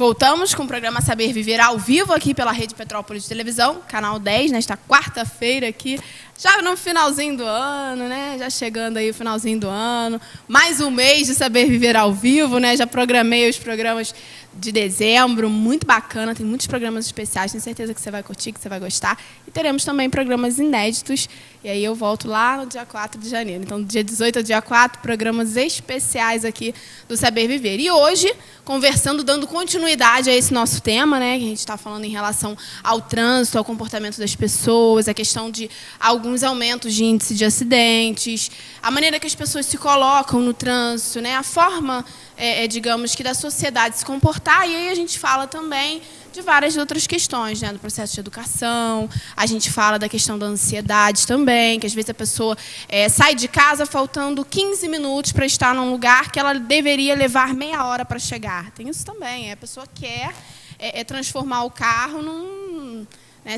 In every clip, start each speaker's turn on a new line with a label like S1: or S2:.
S1: Voltamos com o programa Saber Viver ao vivo aqui pela Rede Petrópolis de Televisão, canal 10, nesta quarta-feira aqui, já no finalzinho do ano, né? Já chegando aí o finalzinho do ano. Mais um mês de Saber Viver ao vivo, né? Já programei os programas de dezembro, muito bacana, tem muitos programas especiais, tenho certeza que você vai curtir, que você vai gostar. E teremos também programas inéditos, e aí eu volto lá no dia 4 de janeiro. Então, do dia 18 ao dia 4, programas especiais aqui do Saber Viver. E hoje, conversando, dando continuidade a esse nosso tema, né, que a gente está falando em relação ao trânsito, ao comportamento das pessoas, a questão de alguns aumentos de índice de acidentes, a maneira que as pessoas se colocam no trânsito, né, a forma, digamos, que da sociedade se comportar. E aí a gente fala também de várias outras questões, né, do processo de educação, a gente fala da questão da ansiedade também, que às vezes a pessoa sai de casa faltando 15 minutos para estar num lugar que ela deveria levar meia hora para chegar. Tem isso também, a pessoa quer transformar o carro num,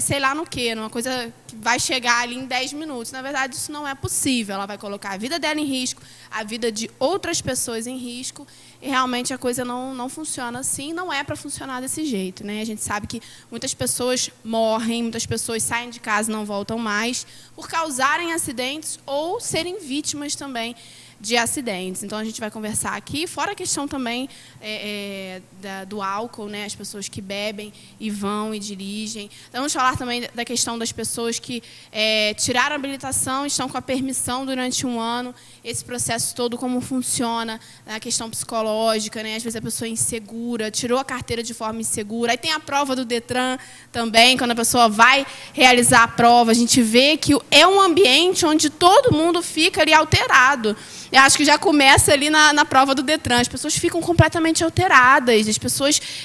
S1: sei lá no quê, numa coisa que vai chegar ali em 10 minutos. Na verdade, isso não é possível. Ela vai colocar a vida dela em risco, a vida de outras pessoas em risco, e realmente a coisa não funciona assim, não é para funcionar desse jeito, né? A gente sabe que muitas pessoas morrem, muitas pessoas saem de casa e não voltam mais por causarem acidentes ou serem vítimas também de acidentes. Então, a gente vai conversar aqui, fora a questão também do álcool, né? As pessoas que bebem e vão e dirigem. Então, vamos falar também da questão das pessoas que tiraram a habilitação, estão com a permissão durante um ano, esse processo todo, como funciona, a questão psicológica, né? Às vezes a pessoa é insegura, tirou a carteira de forma insegura. Aí tem a prova do Detran também, quando a pessoa vai realizar a prova, a gente vê que é um ambiente onde todo mundo fica ali alterado. Eu acho que já começa ali na prova do Detran. As pessoas ficam completamente alteradas.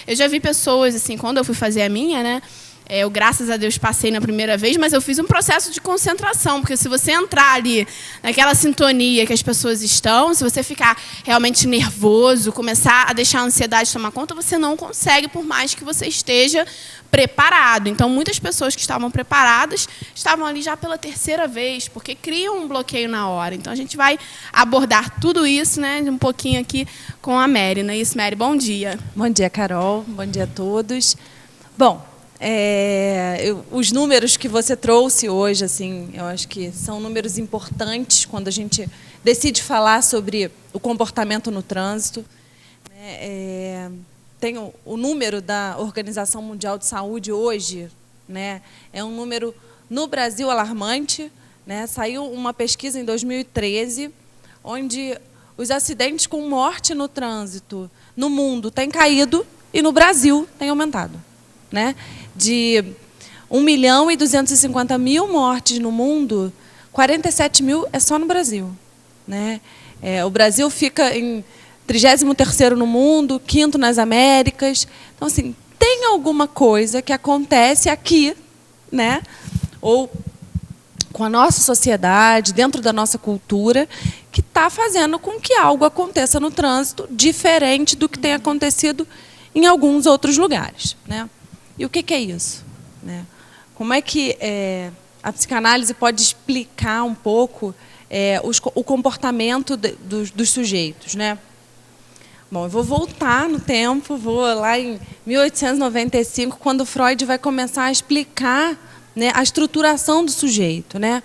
S1: Eu já vi pessoas, assim, quando eu fui fazer a minha, né? Eu, graças a Deus, passei na primeira vez, mas eu fiz um processo de concentração, porque se você entrar ali naquela sintonia que as pessoas estão, se você ficar realmente nervoso, começar a deixar a ansiedade tomar conta, você não consegue, por mais que você esteja preparado. Então, muitas pessoas que estavam preparadas estavam ali já pela terceira vez, porque criam um bloqueio na hora. Então, a gente vai abordar tudo isso, né, um pouquinho aqui com a Mary. Não é isso, Mary? Bom dia.
S2: Bom dia, Carol. Bom dia a todos. Bom, os números que você trouxe hoje, assim, eu acho que são números importantes quando a gente decide falar sobre o comportamento no trânsito. Tem o número da Organização Mundial de Saúde hoje, né, é um número no Brasil alarmante, né? Saiu uma pesquisa em 2013, onde os acidentes com morte no trânsito no mundo têm caído e no Brasil têm aumentado, né? De 1.250.000 mortes no mundo, 47 mil é só no Brasil, né? O Brasil fica em 33º no mundo, 5º nas Américas. Então, assim, tem alguma coisa que acontece aqui, né? Ou com a nossa sociedade, dentro da nossa cultura, que está fazendo com que algo aconteça no trânsito diferente do que tem acontecido em alguns outros lugares, né? E o que é isso, né? Como é que a psicanálise pode explicar um pouco o comportamento dos sujeitos, né? Bom, eu vou voltar no tempo, vou lá em 1895, quando Freud vai começar a explicar, né, a estruturação do sujeito, né?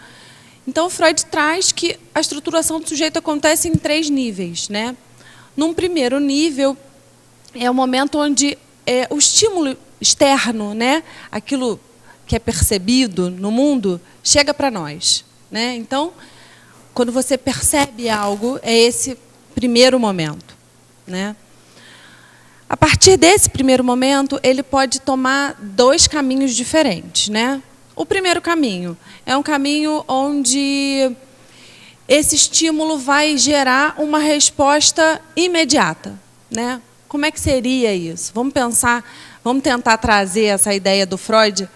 S2: Então, Freud traz que a estruturação do sujeito acontece em 3 níveis, né? Num primeiro nível, é o momento onde o estímulo externo, né, aquilo que é percebido no mundo, chega para nós, né? Então, quando você percebe algo, é esse primeiro momento, né? A partir desse primeiro momento, ele pode tomar 2 caminhos diferentes, né? O primeiro caminho é um caminho onde esse estímulo vai gerar uma resposta imediata, né? Como é que seria isso? Vamos pensar, vamos tentar trazer essa ideia do Freud,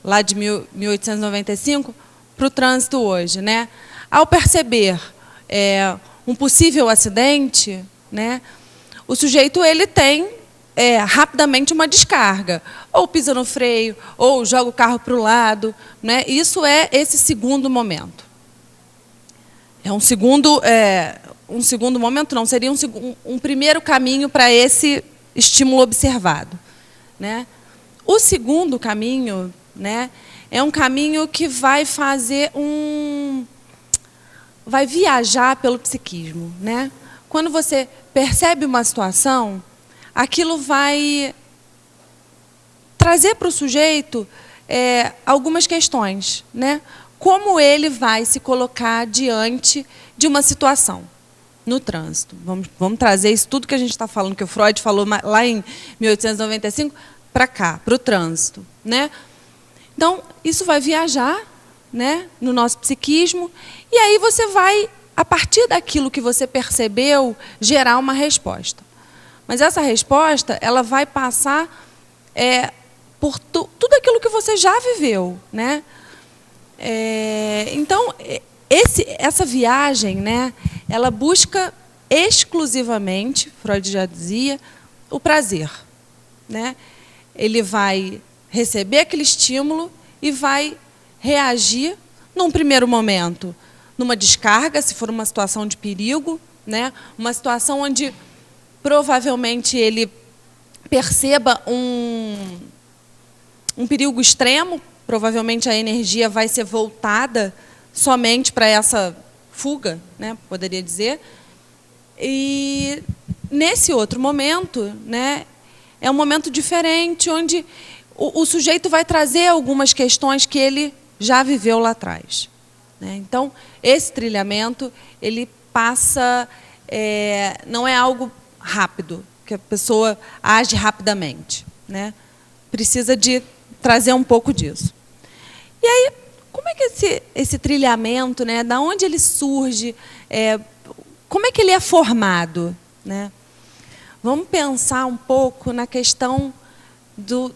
S2: lá de 1895, para o trânsito hoje, né? Ao perceber um possível acidente, né, o sujeito ele tem rapidamente uma descarga, ou pisa no freio, ou joga o carro para o lado, né? Isso é esse segundo momento. É um segundo momento, não, seria um primeiro caminho para esse estímulo observado, né? O segundo caminho, né, é um caminho que vai vai viajar pelo psiquismo, né? Quando você percebe uma situação, aquilo vai trazer para o sujeito algumas questões, né? Como ele vai se colocar diante de uma situação no trânsito. Vamos trazer isso tudo que a gente está falando, que o Freud falou lá em 1895, para cá, para o trânsito, né? Então, isso vai viajar, né, no nosso psiquismo, e aí você vai, a partir daquilo que você percebeu, gerar uma resposta. Mas essa resposta, ela vai passar por tudo aquilo que você já viveu, né? Então, essa viagem, né, ela busca exclusivamente, Freud já dizia, o prazer, né? Ele vai receber aquele estímulo e vai reagir, num primeiro momento, numa descarga, se for uma situação de perigo, né? Uma situação onde provavelmente ele perceba um perigo extremo, provavelmente a energia vai ser voltada somente para essa fuga, né? Poderia dizer. E nesse outro momento, né, é um momento diferente, onde o sujeito vai trazer algumas questões que ele já viveu lá atrás, né? Então, esse trilhamento, ele passa, não é algo rápido, que a pessoa age rapidamente, né? Precisa de trazer um pouco disso. E aí, como é que esse trilhamento, né, da onde ele surge, como é que ele é formado, né? Vamos pensar um pouco na questão do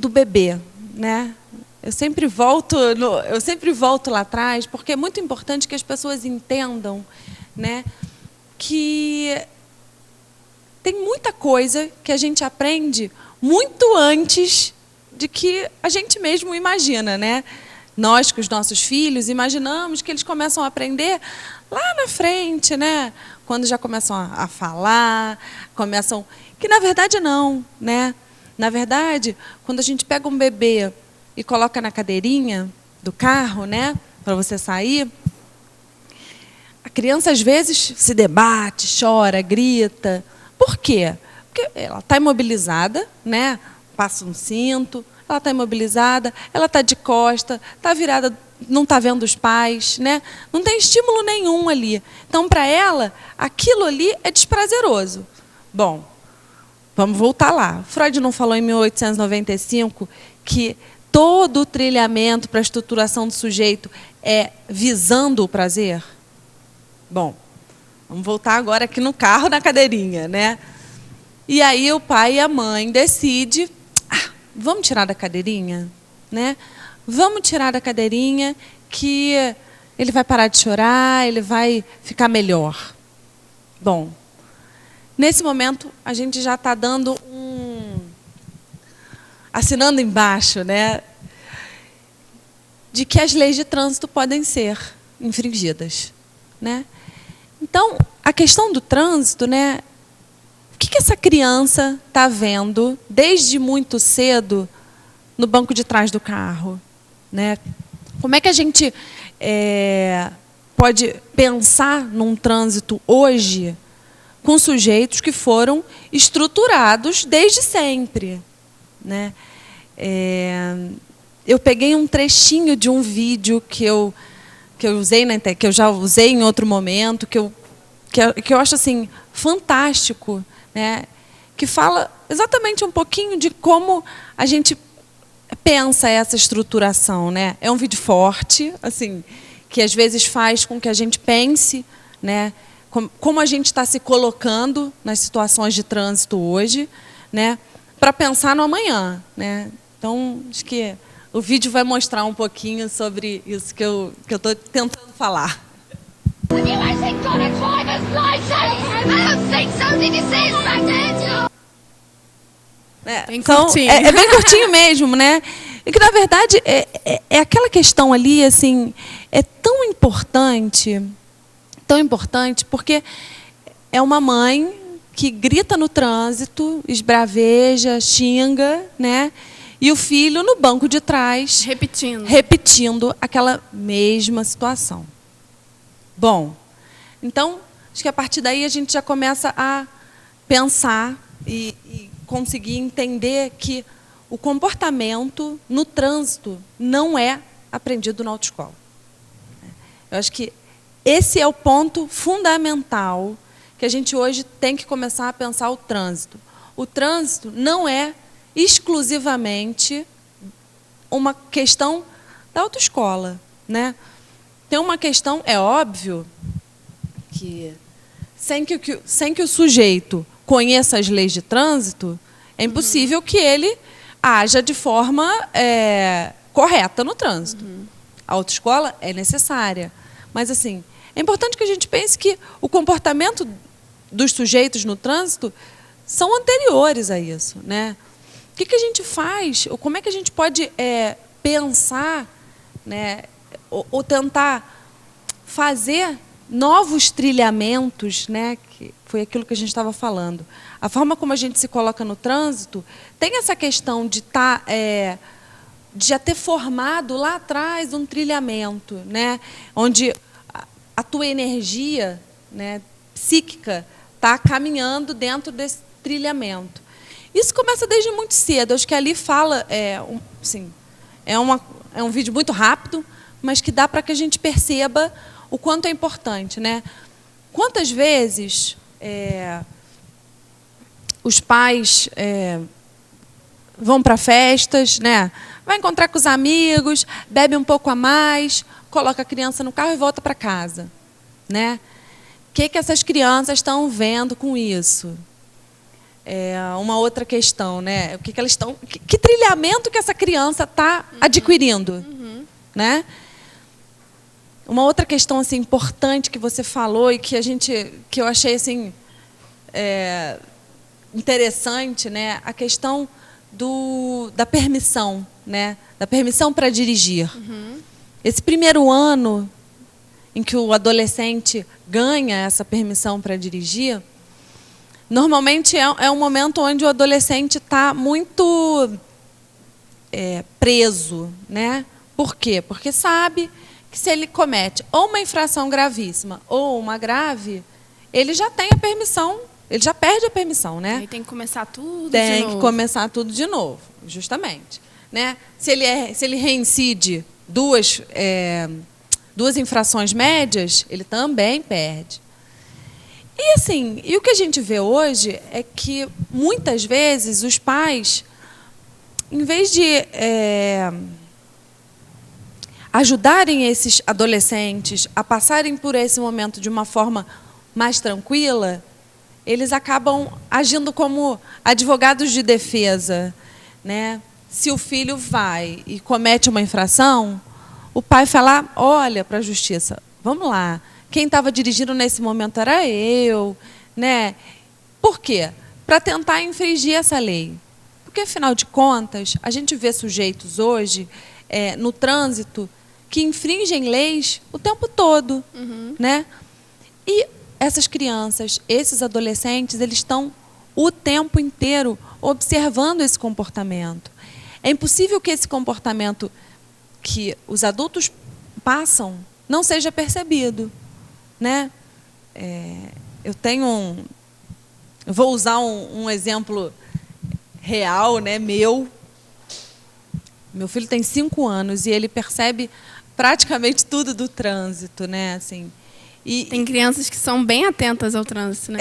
S2: bebê, né? Eu sempre volto lá atrás, porque é muito importante que as pessoas entendam, né, que tem muita coisa que a gente aprende muito antes de que a gente mesmo imagina, né? Nós, com os nossos filhos, imaginamos que eles começam a aprender lá na frente, né? Quando já começam a falar, que na verdade não, né? Na verdade, quando a gente pega um bebê e coloca na cadeirinha do carro, né, para você sair, a criança às vezes se debate, chora, grita. Por quê? Porque ela está imobilizada, né? Passa um cinto, ela está imobilizada, ela está de costa, está virada, não está vendo os pais, né? Não tem estímulo nenhum ali. Então, para ela, aquilo ali é desprazeroso. Bom, vamos voltar lá. Freud não falou em 1895 que todo o trilhamento para a estruturação do sujeito é visando o prazer? Bom, vamos voltar agora aqui no carro, na cadeirinha, né? E aí o pai e a mãe decidem, vamos tirar da cadeirinha, né? Vamos tirar da cadeirinha que ele vai parar de chorar, ele vai ficar melhor. Bom, nesse momento a gente já está dando assinando embaixo, né, de que as leis de trânsito podem ser infringidas, né? Então, a questão do trânsito, né, o que essa criança está vendo desde muito cedo no banco de trás do carro, né? Como é que a gente pode pensar num trânsito hoje com sujeitos que foram estruturados desde sempre, né? Eu peguei um trechinho de um vídeo que eu usei que eu já usei em outro momento, que eu acho assim fantástico, né? Que fala exatamente um pouquinho de como a gente pensa essa estruturação, né? É um vídeo forte, assim, que às vezes faz com que a gente pense, né, como a gente está se colocando nas situações de trânsito hoje, né, para pensar no amanhã, né? Então, acho que o vídeo vai mostrar um pouquinho sobre isso que eu estou tentando falar. Então, é bem curtinho mesmo, né? E que, na verdade, é aquela questão ali, assim, é tão importante, porque é uma mãe que grita no trânsito, esbraveja, xinga, né? E o filho no banco de trás, repetindo aquela mesma situação. Bom, então, acho que a partir daí a gente já começa a pensar e conseguir entender que o comportamento no trânsito não é aprendido na autoescola. Eu acho que esse é o ponto fundamental que a gente hoje tem que começar a pensar o trânsito. O trânsito não é exclusivamente uma questão da autoescola, né? Tem uma questão, é óbvio, que sem que o sujeito conheça as leis de trânsito, é impossível que ele haja de forma correta no trânsito. A autoescola é necessária. Mas, assim, é importante que a gente pense que o comportamento dos sujeitos no trânsito são anteriores a isso, né? O que a gente faz? Ou como é que a gente pode pensar, né, ou tentar fazer novos trilhamentos, né, que foi aquilo que a gente estava falando. A forma como a gente se coloca no trânsito tem essa questão de de já ter formado lá atrás um trilhamento, né, onde a tua energia, né, psíquica está caminhando dentro desse trilhamento. Isso começa desde muito cedo. Acho que ali fala, assim, é um vídeo muito rápido, mas que dá para que a gente perceba o quanto é importante, né? Quantas vezes os pais vão para festas, né? Vai encontrar com os amigos, bebe um pouco a mais, coloca a criança no carro e volta para casa, né? O que essas crianças estão vendo com isso? Uma outra questão, né? O que elas estão, que trilhamento que essa criança está adquirindo, né? Uma outra questão assim importante que você falou e que eu achei assim interessante, né? A questão da permissão, né? Da permissão para dirigir. Esse primeiro ano em que o adolescente ganha essa permissão para dirigir, normalmente é um momento onde o adolescente está muito preso, né? Por quê? Porque sabe que se ele comete ou uma infração gravíssima ou uma grave, ele já tem a permissão, ele já perde a permissão, né?
S1: Aí tem que começar tudo de novo.
S2: Tem que começar tudo de novo, justamente, né? Se ele reincide duas infrações médias, ele também perde. E assim, o que a gente vê hoje é que muitas vezes os pais, em vez de ajudarem esses adolescentes a passarem por esse momento de uma forma mais tranquila, eles acabam agindo como advogados de defesa, né? Se o filho vai e comete uma infração, o pai fala: olha, para a justiça, vamos lá, quem estava dirigindo nesse momento era eu, né? Por quê? Para tentar infringir essa lei. Porque, afinal de contas, a gente vê sujeitos hoje no trânsito que infringem leis o tempo todo, né? E essas crianças, esses adolescentes, eles estão o tempo inteiro observando esse comportamento. É impossível que esse comportamento que os adultos passam não seja percebido, né? Eu vou usar um exemplo real, né, meu. Meu filho tem 5 anos e ele percebe praticamente tudo do trânsito, né? Assim,
S1: tem crianças que são bem atentas ao trânsito, né?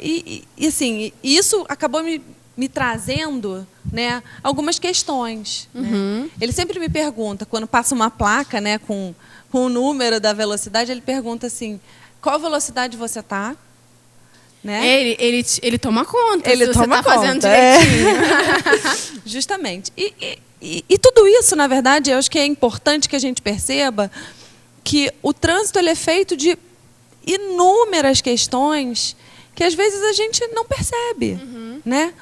S2: E assim, isso acabou me trazendo, né, algumas questões. Né? Ele sempre me pergunta, quando passa uma placa, né, com o número da velocidade, ele pergunta assim: qual velocidade você está? Né?
S1: Ele toma conta.
S2: Ele
S1: se
S2: toma
S1: você está fazendo
S2: conta.
S1: direitinho.
S2: Justamente. E tudo isso, na verdade, eu acho que é importante que a gente perceba que o trânsito ele é feito de inúmeras questões que às vezes a gente não percebe, né?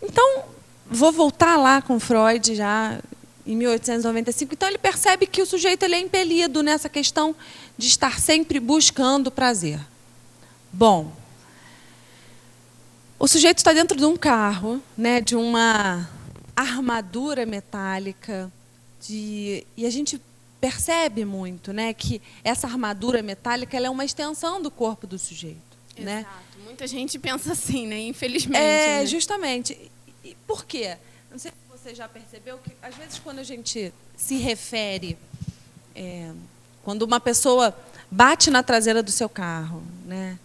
S2: Então, vou voltar lá com Freud já em 1895. Então ele percebe que o sujeito ele é impelido nessa questão de estar sempre buscando prazer. Bom, O sujeito está dentro de um carro, né, de uma armadura metálica, e a gente percebe muito, né, que essa armadura metálica ela é uma extensão do corpo do sujeito.
S1: Exato.
S2: Né?
S1: Muita gente pensa assim, né? Infelizmente.
S2: Né? Justamente. E por quê? Não sei se você já percebeu que, às vezes, quando a gente se refere, quando uma pessoa bate na traseira do seu carro, né?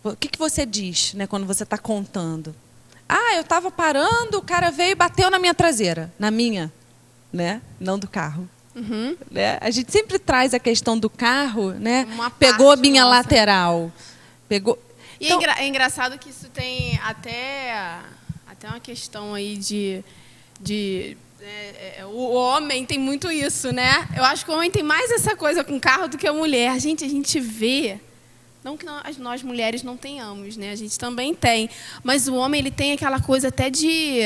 S2: O que você diz, né, quando você está contando? Ah, eu estava parando, o cara veio e bateu na minha traseira. Na minha, né? Não do carro.
S1: Uhum.
S2: Né? A gente sempre traz a questão do carro, né?
S1: Uma
S2: Pegou a minha
S1: nossa.
S2: lateral. Pegou...
S1: E
S2: então,
S1: é engraçado que isso tem até uma questão aí de o homem tem muito isso, né? Eu acho que o homem tem mais essa coisa com carro do que a mulher. A gente vê, não que nós mulheres não tenhamos, né? A gente também tem, mas o homem ele tem aquela coisa até de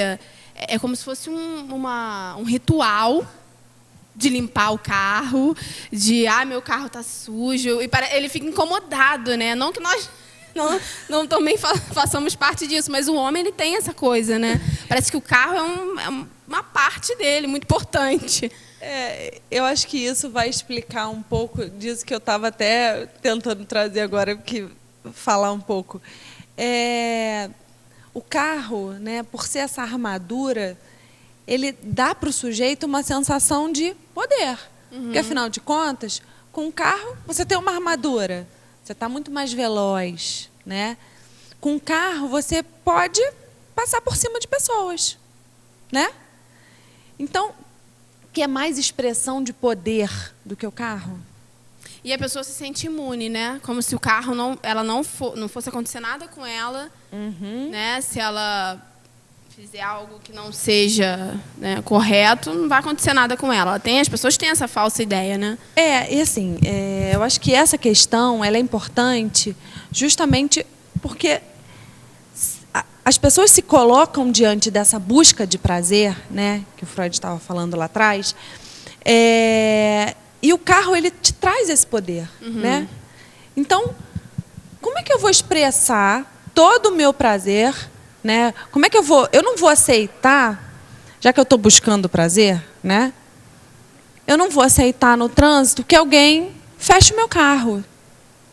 S1: é como se fosse um ritual de limpar o carro, de meu carro tá sujo, e ele fica incomodado, né? Não que nós não também façamos parte disso, mas o homem ele tem essa coisa, né? Parece que o carro é uma parte dele, muito importante.
S2: Eu acho que isso vai explicar um pouco disso que eu estava até tentando trazer agora, falar um pouco. O carro, né, por ser essa armadura, ele dá para o sujeito uma sensação de poder. Uhum. Porque, afinal de contas, com o carro, você tem uma armadura. Você está muito mais veloz. Né? Com o carro, você pode passar por cima de pessoas. Né? Então, que é mais expressão de poder do que o carro?
S1: E a pessoa se sente imune, né? Como se o carro não fosse acontecer nada com ela. Uhum. Né? Se ela fizer algo que não seja, né, correto, não vai acontecer nada com ela. As pessoas têm essa falsa ideia, né?
S2: E assim, eu acho que essa questão ela é importante justamente porque as pessoas se colocam diante dessa busca de prazer, né, que o Freud estava falando lá atrás, e o carro ele te traz esse poder, uhum. Né? Então, como é que eu vou expressar todo o meu prazer? Né? Como é que eu não vou aceitar, já que eu estou buscando prazer, né? Eu não vou aceitar no trânsito que alguém feche o meu carro,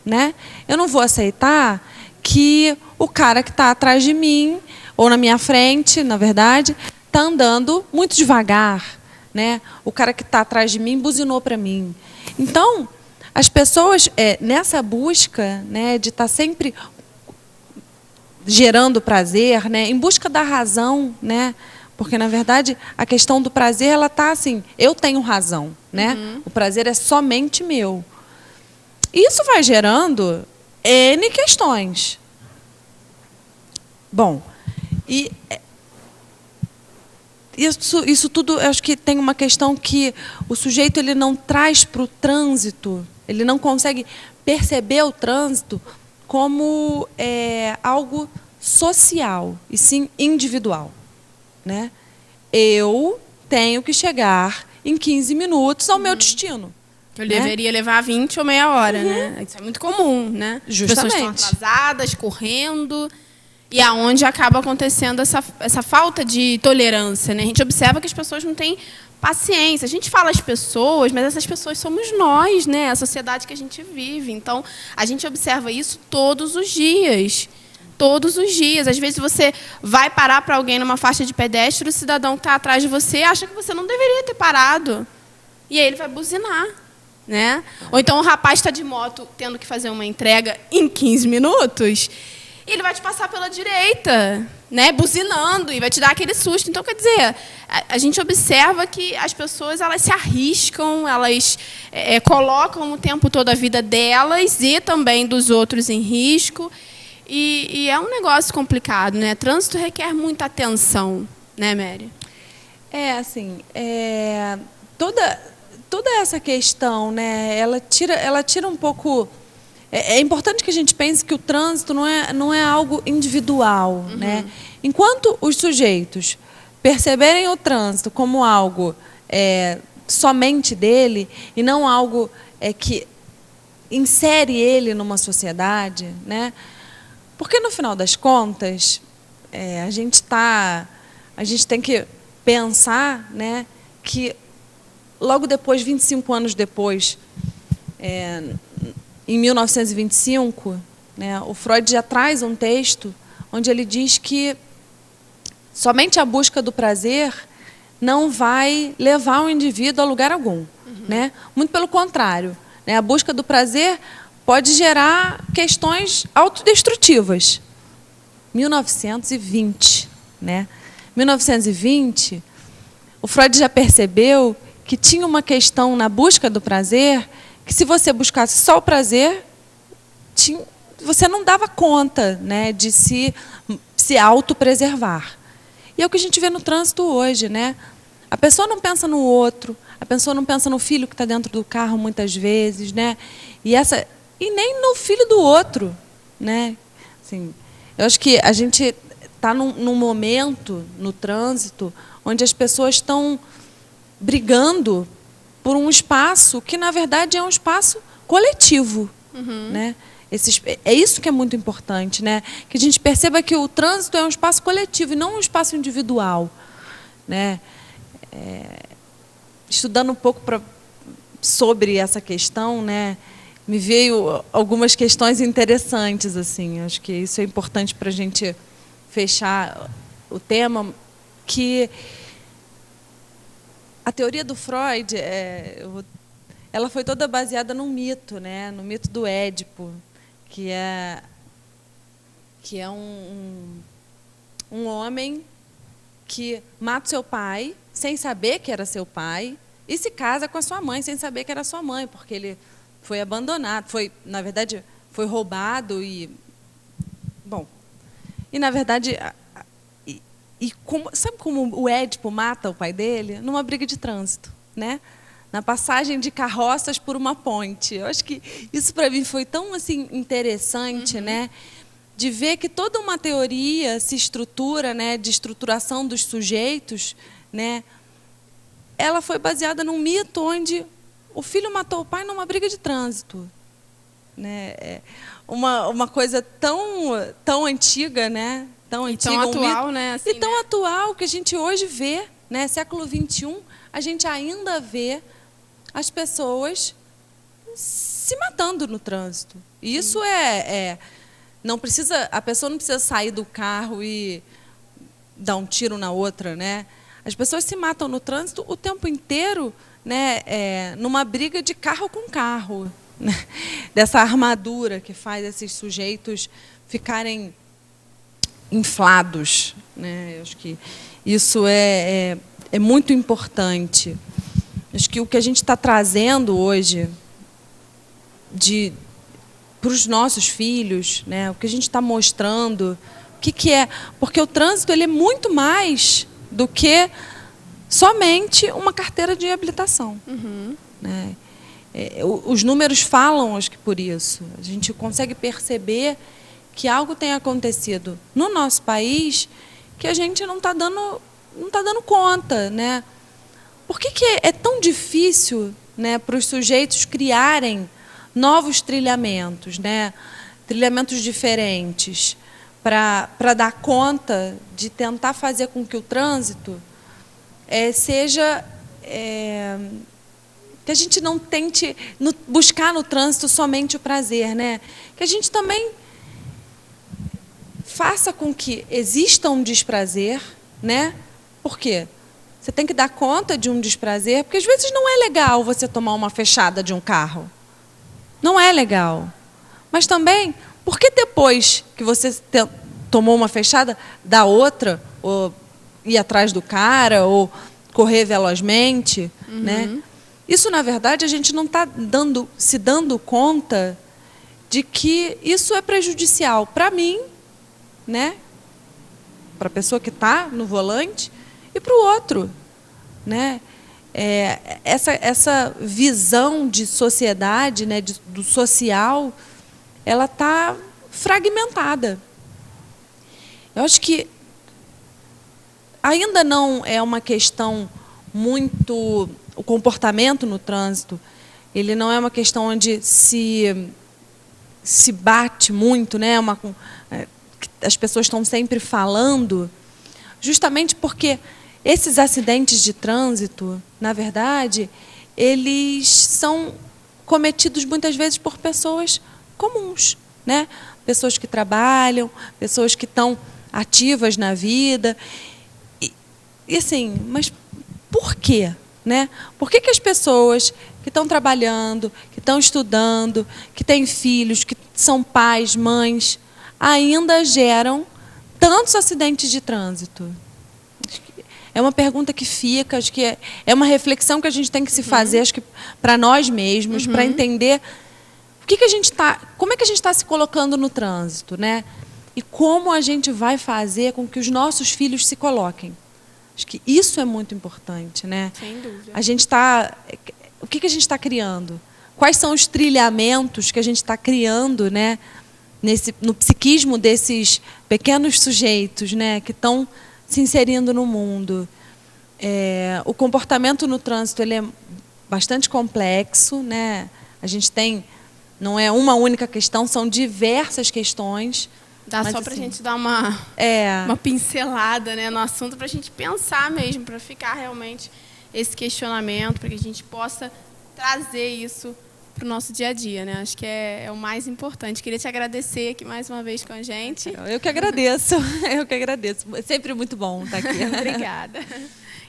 S2: né? Eu não vou aceitar que o cara que está atrás de mim, ou na minha frente, na verdade, está andando muito devagar, né? O cara que está atrás de mim buzinou para mim. Então, as pessoas, nessa busca, né, de estar sempre gerando prazer, né, em busca da razão, né, porque na verdade a questão do prazer ela está assim, eu tenho razão, né, uhum. O prazer é somente meu. Isso vai gerando N questões. Bom, e isso tudo, eu acho que tem uma questão que o sujeito ele não traz para o trânsito, ele não consegue perceber o trânsito como algo social, e sim individual. Né? Eu tenho que chegar em 15 minutos ao meu destino.
S1: Eu deveria levar 20 ou meia hora. Uhum. Né? Isso é muito comum. Né?
S2: Justamente.
S1: As pessoas estão atrasadas, correndo, e aonde acaba acontecendo essa falta de tolerância. Né? A gente observa que as pessoas não têm paciência. A gente fala as pessoas, mas essas pessoas somos nós, né? A sociedade que a gente vive. Então, a gente observa isso todos os dias. Todos os dias. Às vezes você vai parar para alguém numa faixa de pedestre, o cidadão que está atrás de você acha que você não deveria ter parado. E aí ele vai buzinar. Né? Ou então o rapaz está de moto tendo que fazer uma entrega em 15 minutos e ele vai te passar pela direita, né, buzinando, e vai te dar aquele susto. Então, quer dizer, a gente observa que as pessoas elas se arriscam, elas colocam o tempo todo a vida delas e também dos outros em risco. E é um negócio complicado, né? Trânsito requer muita atenção, né, Mary?
S2: Assim, toda essa questão, né, ela tira um pouco. É importante que a gente pense que o trânsito não é algo individual. Uhum. Né? Enquanto os sujeitos perceberem o trânsito como algo somente dele e não algo que insere ele numa sociedade, né, Porque, no final das contas, a gente tem que pensar, né, que logo depois, 25 anos depois, em 1925, né, o Freud já traz um texto onde ele diz que somente a busca do prazer não vai levar o indivíduo a lugar algum. Né? Muito pelo contrário, né, a busca do prazer pode gerar questões autodestrutivas. 1920, né? 1920, o Freud já percebeu que tinha uma questão na busca do prazer, que se você buscasse só o prazer, você não dava conta, né, de se autopreservar. E é o que a gente vê no trânsito hoje, né? A pessoa não pensa no outro, a pessoa não pensa no filho que está dentro do carro muitas vezes, né? E nem no filho do outro, né? Assim, eu acho que a gente está num momento no trânsito onde as pessoas estão brigando por um espaço que, na verdade, é um espaço coletivo. Né? É isso que é muito importante, né? Que a gente perceba que o trânsito é um espaço coletivo e não um espaço individual. Né? Estudando um pouco sobre essa questão, né, me veio algumas questões interessantes, assim. Acho que isso é importante para a gente fechar o tema, que a teoria do Freud, ela foi toda baseada num mito, né, no mito do Édipo, que é um homem que mata seu pai sem saber que era seu pai e se casa com a sua mãe sem saber que era sua mãe, porque ele foi abandonado, na verdade, foi roubado e... Bom, e, na verdade, sabe como o Édipo mata o pai dele? Numa briga de trânsito, né? Na passagem de carroças por uma ponte. Eu acho que isso, para mim, foi tão assim, interessante, né? De ver que toda uma teoria se estrutura, né, de estruturação dos sujeitos, né, ela foi baseada num mito onde o filho matou o pai numa briga de trânsito. Né? Uma coisa tão antiga, né? Tão antiga,
S1: tão atual, né? Assim,
S2: e tão atual que a gente hoje vê, né? Século XXI, a gente ainda vê as pessoas se matando no trânsito. E isso não precisa, a pessoa não precisa sair do carro e dar um tiro na outra, né? As pessoas se matam no trânsito o tempo inteiro, né? Numa briga de carro com carro, né? Dessa armadura que faz esses sujeitos ficarem inflados, né? Eu acho que isso é muito importante. Acho que o que a gente está trazendo hoje para os nossos filhos, né? O que a gente está mostrando, o que é, porque o trânsito ele é muito mais do que somente uma carteira de habilitação. Né? Os números falam, acho que por isso. A gente consegue perceber que algo tem acontecido no nosso país que a gente não está dando conta. Né? Por que é tão difícil, né, para os sujeitos criarem novos trilhamentos, né? Trilhamentos diferentes, para dar conta de tentar fazer com que o trânsito seja... que a gente não tente buscar no trânsito somente o prazer, né? Que a gente também faça com que exista um desprazer, né? Por quê? Você tem que dar conta de um desprazer, porque às vezes não é legal você tomar uma fechada de um carro. Não é legal. Mas também, por que depois que você tomou uma fechada, da outra, ou ir atrás do cara, ou correr velozmente, né? Isso, na verdade, a gente não está se dando conta de que isso é prejudicial para mim, né? Para a pessoa que está no volante, e para o outro. Né? Essa visão de sociedade, né, do social, ela está fragmentada. Eu acho que ainda não é uma questão muito... O comportamento no trânsito, ele não é uma questão onde se se bate muito, né? As pessoas estão sempre falando, justamente porque esses acidentes de trânsito, na verdade, eles são cometidos muitas vezes por pessoas comuns, né? Pessoas que trabalham, pessoas que estão ativas na vida. E assim, mas por quê? Né? Por que as pessoas que estão trabalhando, que estão estudando, que têm filhos, que são pais, mães, ainda geram tantos acidentes de trânsito? É uma pergunta que fica, acho que é uma reflexão que a gente tem que se fazer, acho que para nós mesmos, para entender como é que a gente está se colocando no trânsito, né? E como a gente vai fazer com que os nossos filhos se coloquem. Acho que isso é muito importante, né?
S1: Sem dúvida.
S2: O que a gente está criando? Quais são os trilhamentos que a gente está criando, né? No psiquismo desses pequenos sujeitos, né? Que estão se inserindo no mundo. O comportamento no trânsito ele é bastante complexo, né? A gente não é uma única questão, são diversas questões.
S1: Dá
S2: mas,
S1: só para a
S2: assim,
S1: gente dar uma pincelada, né, no assunto, para a gente pensar mesmo, para ficar realmente esse questionamento, para que a gente possa trazer isso para o nosso dia a dia, né? Acho que é o mais importante. Queria te agradecer aqui mais uma vez com a gente.
S2: Eu que agradeço, É sempre muito bom estar aqui.
S1: Obrigada.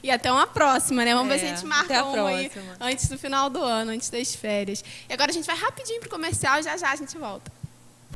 S1: E até uma próxima, né? Vamos ver se a gente marca uma aí antes do final do ano, antes das férias. E agora a gente vai rapidinho para o comercial e já a gente volta.